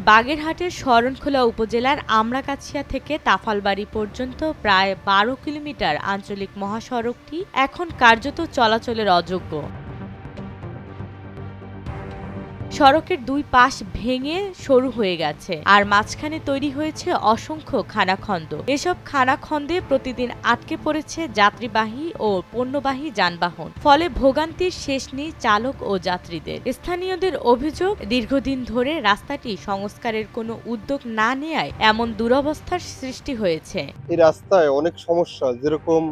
বাগেরহাটের শরণখোলা উপজেলার আমড়াগাছিয়া থেকে তাফালবাড়ি পর্যন্ত প্রায় ১২ কিলোমিটার আঞ্চলিক মহাসড়কটি এখন কার্যত চলাচলের অযোগ্য। সড়কের দুই পাশ ভেঙে সরু হয়ে গেছে, আর মাঝখানে তৈরি হয়েছে অসংখ্য খানাখন্দ। এসব খানাখন্দে প্রতিদিন আটকে পড়েছে যাত্রীবাহী ও পণ্যবাহী যানবাহন, ফলে ভোগান্তির শেষ নেই চালক ও যাত্রীদের। স্থানীয়দের অভিযোগ, দীর্ঘদিন ধরে রাস্তাটি সংস্কারের কোনো উদ্যোগ না নেয়ায় এমন দুরবস্থার সৃষ্টি হয়েছে। এই রাস্তায় অনেক সমস্যা, যেরকম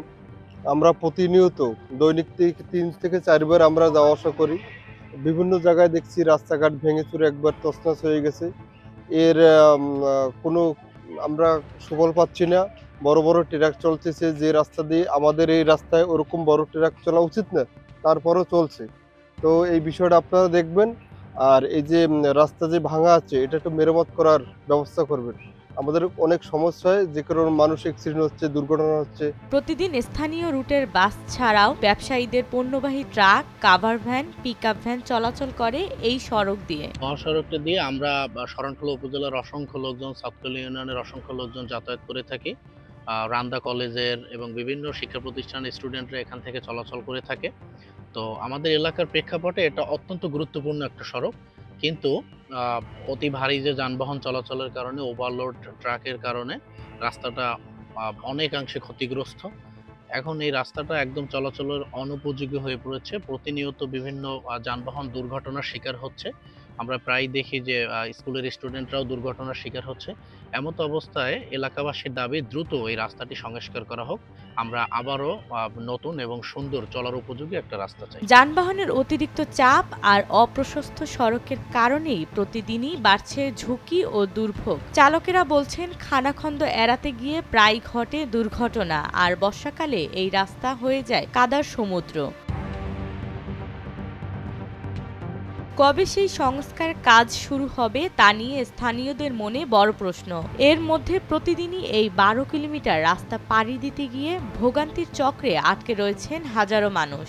আমরা প্রতিনিয়ত দৈনিক ৩ থেকে ৪ বার আমরা যাওয়া আসা করি। বিভিন্ন জায়গায় দেখছি রাস্তাঘাট ভেঙে চুরে একবার তছনছ হয়ে গেছে। এর কোনো আমরা সুফল পাচ্ছি না। বড় বড় ট্রাক চলতেছে যে রাস্তা দিয়ে, আমাদের এই রাস্তায় ওরকম বড় ট্রাক চলা উচিত না, তারপরও চলছে। তো এই বিষয়টা আপনারা দেখবেন। আর এই যে রাস্তা যে ভাঙা আছে, এটা একটু মেরামত করার ব্যবস্থা করবেন। আমাদের অনেক সমস্যা হয়, যে কারণে মানুষ অ্যাক্সিডেন্ট হচ্ছে, দুর্ঘটনা হচ্ছে। প্রতিদিন স্থানীয় রুটের বাস ছাড়াও ব্যবসায়ীদের পণ্যবাহী truck, cover van, pickup van চলাচল করে এই সড়ক দিয়ে। মহাসড়কটা দিয়ে আমরা শরণখোলা উপজেলার অসংখ্য লোকজন, সাতকালী ইউনিয়নের অসংখ্য লোকজন যাতায়াত করে থাকি। রান্দা কলেজের এবং বিভিন্ন শিক্ষা প্রতিষ্ঠানের স্টুডেন্টরা এখান থেকে চলাচল করে থাকে। তো আমাদের এলাকার প্রেক্ষাপটে এটা অত্যন্ত গুরুত্বপূর্ণ একটা সড়ক, কিন্তু অতি ভারী যে যানবাহন চলাচলের কারণে, ওভারলোড ট্রাকের কারণে রাস্তাটা অনেকাংশে ক্ষতিগ্রস্ত। এখন এই রাস্তাটা একদম চলাচলের অনুপযোগী হয়ে পড়েছে। প্রতিনিয়ত বিভিন্ন যানবাহন দুর্ঘটনার শিকার হচ্ছে। আমরা প্রায় দেখি যে স্কুলের স্টুডেন্টরাও দুর্ঘটনার শিকার হচ্ছে। এমত অবস্থায় এলাকাবাসীর দাবি দ্রুত এই রাস্তাটি সংস্কার করা হোক। আমরা আবারও নতুন এবং সুন্দর চলার উপযোগী একটা রাস্তা চাই। যানবাহনের অতিরিক্ত চাপ আর অপ্রশস্ত সড়কের কারণেই প্রতিদিনই বাড়ছে ঝুঁকি ও দুর্ভোগ। চালকেরা বলছেন, খানাখন্দ এড়াতে গিয়ে প্রায় ঘটে দুর্ঘটনা, আর বর্ষাকালে এই রাস্তা হয়ে যায় কাদার সমুদ্র। কবে সেই সংস্কার কাজ শুরু হবে তা নিয়ে স্থানীয়দের মনে বড় প্রশ্ন। এর মধ্যে প্রতিদিনই এই ১২ কিলোমিটার রাস্তা পাড়ি দিতে গিয়ে ভোগান্তির চক্রে আটকে রয়েছেন হাজারো মানুষ।